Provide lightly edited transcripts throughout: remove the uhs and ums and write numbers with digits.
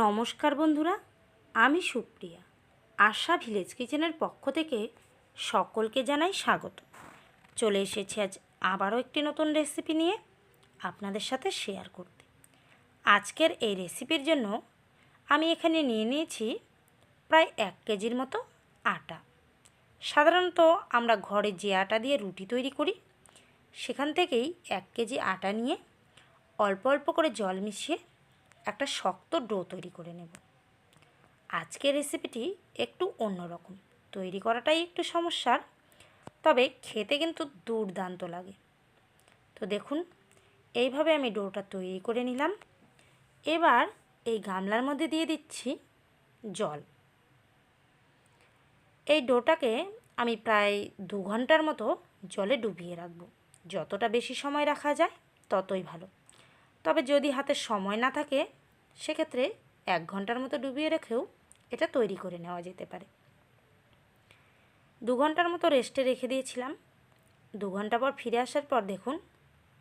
নমস্কার বন্ধুরা, আমি সুপ্রিয়া। আশা ভিলেজ কিচেনের পক্ষ থেকে সকলকে জানাই স্বাগত। চলে এসেছি আজ আবারও একটি নতুন রেসিপি নিয়ে আপনাদের সাথে শেয়ার করতে। আজকের এই রেসিপির জন্য আমি এখানে নিয়ে নিয়েছি প্রায় 1 কেজির মতো আটা। সাধারণত আমরা ঘরে যে আটা দিয়ে রুটি তৈরি করি সেখান থেকেই 1 কেজি আটা নিয়ে অল্প অল্প করে জল মিশিয়ে একটা শক্ত ডো তৈরি করে নেব। আজকের রেসিপিটি একটু অন্যরকম, তৈরি করাটাই একটু সমস্যার, তবে খেতে কিন্তু দুর্দান্ত লাগে। তো দেখুন, এইভাবে আমি ডোটা তৈরি করে নিলাম। এবার এই গামলার মধ্যে দিয়ে দিচ্ছি জল। এই ডোটাকে আমি প্রায় 2 ঘন্টার মতো জলে ডুবিয়ে রাখব। যতটা বেশি সময় রাখা যায় ততই ভালো, তবে যদি হাতে সময় না থাকে সেক্ষেত্রে 1 ঘন্টার মতো ডুবিয়ে রেখেও এটা তৈরি করে নেওয়া যেতে পারে। 2 ঘন্টার মতো রেস্টে রেখে দিয়েছিলাম। 2 ঘন্টা পর ফিরে আসার পর দেখুন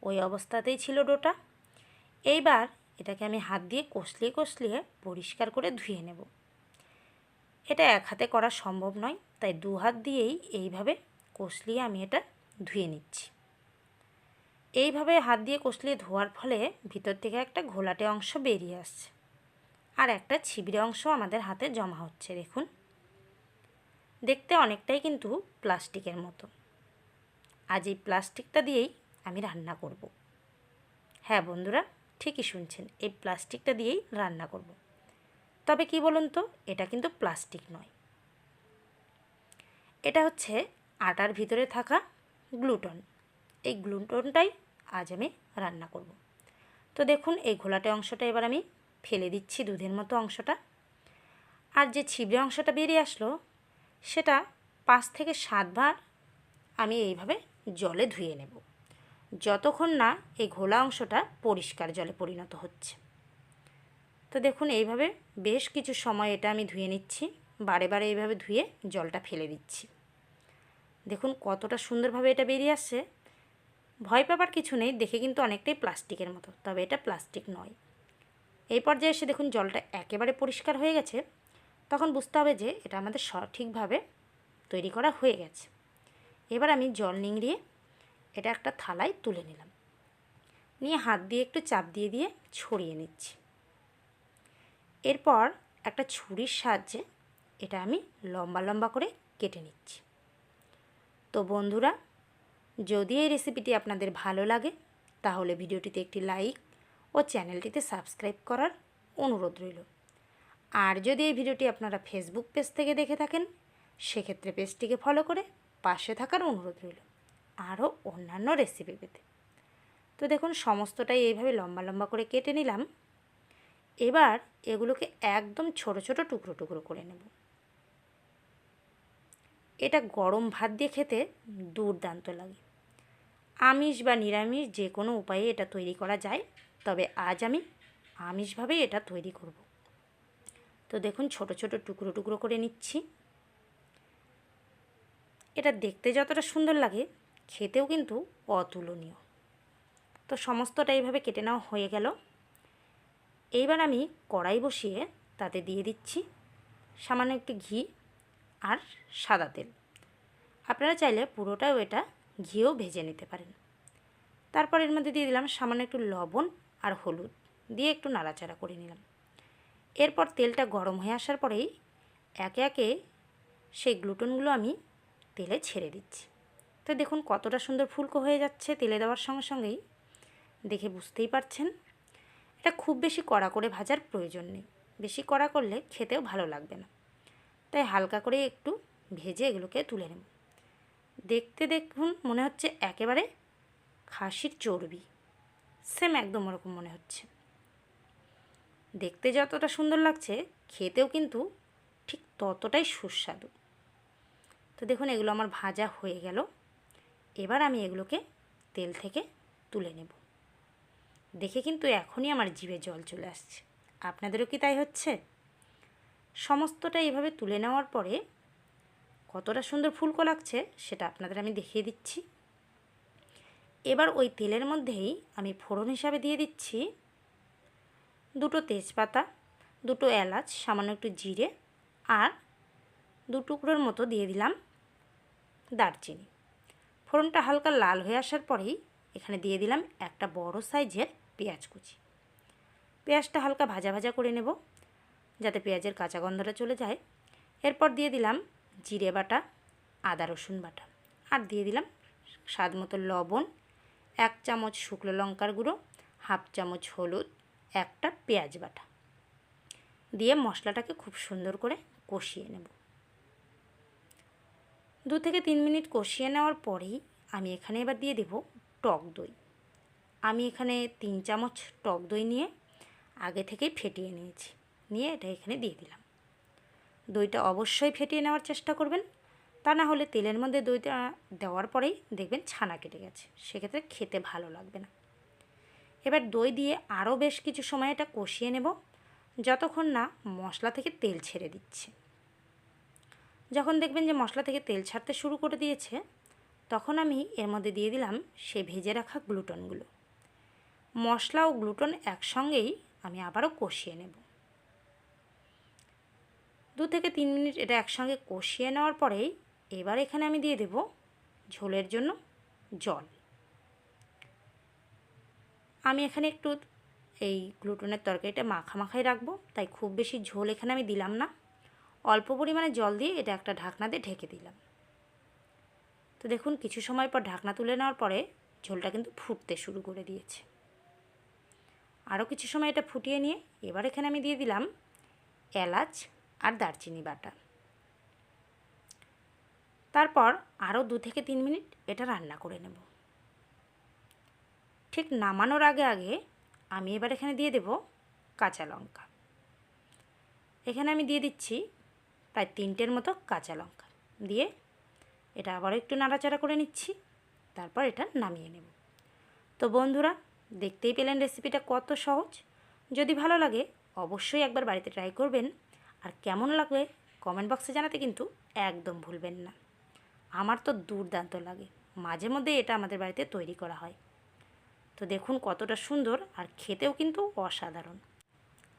ওই অবস্থাতেই ছিল ডোটা। এইবার এটাকে আমি হাত দিয়ে কষলিয়ে কষলিয়ে পরিষ্কার করে ধুয়ে নেব। এটা এক হাতে করা সম্ভব নয়, তাই 2 হাত দিয়েই এইভাবে কষলিয়ে আমি এটা ধুয়ে নিচ্ছি। এইভাবে হাত দিয়ে কষলিয়ে ধোয়ার ফলে ভিতর থেকে একটা ঘোলাটে অংশ বেরিয়ে আসছে, আর একটা ছিবড়ে অংশ আমাদের হাতে জমা হচ্ছে। দেখুন, দেখতে অনেকটাই কিন্তু প্লাস্টিকের মতো। আজ এই প্লাস্টিকটা দিয়েই আমি রান্না করব। হ্যাঁ বন্ধুরা, ঠিকই শুনছেন, এই প্লাস্টিকটা দিয়েই রান্না করব। তবে কি বলুন তো, এটা কিন্তু প্লাস্টিক নয়, এটা হচ্ছে আটার ভিতরে থাকা গ্লুটন। এই গ্লুটনটাই আজ আমি রান্না করব। তো দেখুন, এই ঘোলাটে অংশটা এবার আমি ফেলে দিচ্ছি, দুধের মতো অংশটা। আর যে ছিবড়ে অংশটা বেরিয়ে আসলো সেটা 5 থেকে 7 বার আমি এইভাবে জলে ধুয়ে নেব, যতক্ষণ না এই ঘোলা অংশটা পরিষ্কার জলে পরিণত হচ্ছে। তো দেখুন, এইভাবে বেশ কিছু সময় এটা আমি ধুয়ে নিচ্ছি, বারে বারে এইভাবে ধুয়ে জলটা ফেলে দিচ্ছি। দেখুন কতটা সুন্দরভাবে এটা বেরিয়ে আসছে। ভয় পাবার কিছু নেই, দেখে কিন্তু অনেকটাই প্লাস্টিকের মতো, তবে এটা প্লাস্টিক নয়। এই পর্যায়ে এসে দেখুন জলটা একেবারে পরিষ্কার হয়ে গেছে। তখন বুঝতে হবে যে এটা আমাদের সঠিকভাবে তৈরি করা হয়ে গেছে। এবার আমি জল নিংড়িয়ে এটা একটা থালায় তুলে নিলাম, নিয়ে হাত দিয়ে একটু চাপ দিয়ে দিয়ে ছড়িয়ে নিচ্ছি। এরপর একটা ছুরির সাহায্যে এটা আমি লম্বা লম্বা করে কেটে নিচ্ছি। তো বন্ধুরা, যদি এই রেসিপিটি আপনাদের ভালো লাগে তাহলে ভিডিওটিতে একটি লাইক ও চ্যানেলটিতে সাবস্ক্রাইব করার অনুরোধ রইল। আর যদি এই ভিডিওটি আপনারা ফেসবুক পেজ থেকে দেখে থাকেন সেক্ষেত্রে পেজটিকে ফলো করে পাশে থাকার অনুরোধ রইল আরও অন্যান্য রেসিপি পেতে। তো দেখুন সমস্তটাই এইভাবে লম্বা লম্বা করে কেটে নিলাম। এবার এগুলোকে একদম ছোট ছোট টুকরো টুকরো করে নেব। এটা গরম ভাত দিয়ে খেতে দুর্দান্ত লাগে। আমিষ বা নিরামিষ যে কোনো উপায়ে এটা তৈরি করা যায়, তবে আজ আমি আমিষভাবেই এটা তৈরি করব। তো দেখুন ছোট ছোট টুকরো টুকরো করে নিচ্ছি। এটা দেখতে যতটা সুন্দর লাগে খেতেও কিন্তু অতুলনীয়। তো সমস্তটা এইভাবে কেটে নেওয়া হয়ে গেল। এইবার আমি কড়াই বসিয়ে তাতে দিয়ে দিচ্ছি সামান্য একটু ঘি আর সাদা তেল। আপনারা চাইলে পুরোটাও এটা ঘিও ভেজে নিতে পারেন। তারপর এর মধ্যে দিয়ে দিলাম সামান্য একটু লবণ আর হলুদ, দিয়ে একটু নাড়াচাড়া করে নিলাম। এরপর তেলটা গরম হয়ে আসার পরেই একে একে সেই গ্লুটনগুলো আমি তেলে ছেড়ে দিচ্ছি। তো দেখুন কতটা সুন্দর ফুলকো হয়ে যাচ্ছে তেলে দেওয়ার সঙ্গে সঙ্গেই, দেখে বুঝতেই পারছেন। এটা খুব বেশি কড়া করে ভাজার প্রয়োজন নেই, বেশি কড়া করলে খেতেও ভালো লাগবে না, তাই হালকা করে একটু ভেজে এগুলোকে তুলে নেব। দেখতে দেখুন মনে হচ্ছে একেবারে খাসির চর্বি, সেম একদম ওরকম মনে হচ্ছে। দেখতে যতটা সুন্দর লাগছে খেতেও কিন্তু ঠিক ততটাই সুস্বাদু। তো দেখুন এগুলো আমার ভাজা হয়ে গেল। এবার আমি এগুলোকে তেল থেকে তুলে নেব। দেখে কিন্তু এখনই আমার জিভে জল চলে আসছে। আপনাদেরও কি তাই হচ্ছে? সমস্তটা এইভাবে তুলে নেওয়ার পরে কতটা সুন্দর ফুলকো লাগছে সেটা আপনাদের আমি দেখিয়ে দিচ্ছি। এবার ওই তেলের মধ্যেই আমি ফোড়ন হিসাবে দিয়ে দিচ্ছি 2টো তেজপাতা, দুটো এলাচ, সামান্য একটু জিরে আর 2 টুকরোর মতো দিয়ে দিলাম দারচিনি। ফোড়নটা হালকা লাল হয়ে আসার পরেই এখানে দিয়ে দিলাম একটা বড় সাইজের পেঁয়াজ কুচি। পেঁয়াজটা হালকা ভাজা ভাজা করে নেব যাতে পেঁয়াজের কাঁচা গন্ধটা চলে যায়। এরপর দিয়ে দিলাম জিরে বাটা, আদা রসুন বাটা আর দিয়ে দিলাম স্বাদ মতো লবণ, 1 চামচ শুকনো লঙ্কার গুঁড়ো, 1/2 চামচ হলুদ, একটা পেঁয়াজ বাটা দিয়ে মশলাটাকে খুব সুন্দর করে কষিয়ে নেব। 2 থেকে 3 মিনিট কষিয়ে নেওয়ার পরেই আমি এখানে এবার দিয়ে দেব টক দই। আমি এখানে 3 চামচ টক দই নিয়ে আগে থেকেই ফেটিয়ে নিয়েছি, নিয়ে এটা এখানে দিয়ে দিলাম। দইটা অবশ্যই ফেটিয়ে নেওয়ার চেষ্টা করবেন, তা না হলে তেলের মধ্যে দইটা দেওয়ার পরেই দেখবেন ছানা কেটে গেছে, সেক্ষেত্রে খেতে ভালো লাগবে না। এবার দই দিয়ে আরও বেশ কিছু সময় এটা কষিয়ে নেব যতক্ষণ না মশলা থেকে তেল ছেড়ে দিচ্ছে। যখন দেখবেন যে মশলা থেকে তেল ছাড়তে শুরু করে দিয়েছে, তখন আমি এর মধ্যে দিয়ে দিলাম সেই ভেজে রাখা গ্লুটনগুলো। মশলা ও গ্লুটন একসঙ্গেই আমি আবারও কষিয়ে নেব। 2 থেকে 3 মিনিট এটা একসঙ্গে কষিয়ে নেওয়ার পরেই এবার এখানে আমি দিয়ে দেব ঝোলের জন্য জল। আমি এখানে একটু এই গ্লুটনের তরকারিটা মাখাই রাখবো, তাই খুব বেশি ঝোল এখানে আমি দিলাম না, অল্প পরিমাণে জল দিয়ে এটা একটা ঢাকনা দিয়ে ঢেকে দিলাম। তো দেখুন কিছু সময় পর ঢাকনা তুলে নেওয়ার পরে ঝোলটা কিন্তু ফুটতে শুরু করে দিয়েছে। আরও কিছু সময় এটা ফুটিয়ে নিয়ে এবার এখানে আমি দিয়ে দিলাম এলাচ আর দারচিনি বাটা। তারপর আরও 2 থেকে 3 মিনিট এটা রান্না করে নেব। ঠিক নামানোর আগে আমি এবার এখানে দিয়ে দেব কাঁচা লঙ্কা। এখানে আমি দিয়ে দিচ্ছি প্রায় 3টের মতো কাঁচা লঙ্কা দিয়ে এটা আবারও একটু নাড়াচাড়া করে নিচ্ছি, তারপর এটা নামিয়ে নেব। তো বন্ধুরা, দেখতেই পেলেন রেসিপিটা কত সহজ। যদি ভালো লাগে অবশ্যই একবার বাড়িতে ট্রাই করবেন, আর কেমন লাগবে কমেন্ট বক্সে জানাতে কিন্তু একদম ভুলবেন না। আমার তো দুর্দান্ত লাগে, মাঝে মধ্যে এটা আমাদের বাড়িতে তৈরি করা হয়। তো দেখুন কতটা সুন্দর, আর খেতেও কিন্তু অসাধারণ।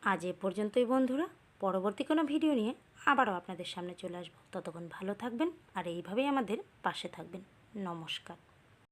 আজ এ পর্যন্তই বন্ধুরা, পরবর্তী কোনো ভিডিও নিয়ে আবারও আপনাদের সামনে চলে আসবো। ততক্ষণ ভালো থাকবেন আর এইভাবেই আমাদের পাশে থাকবেন। নমস্কার।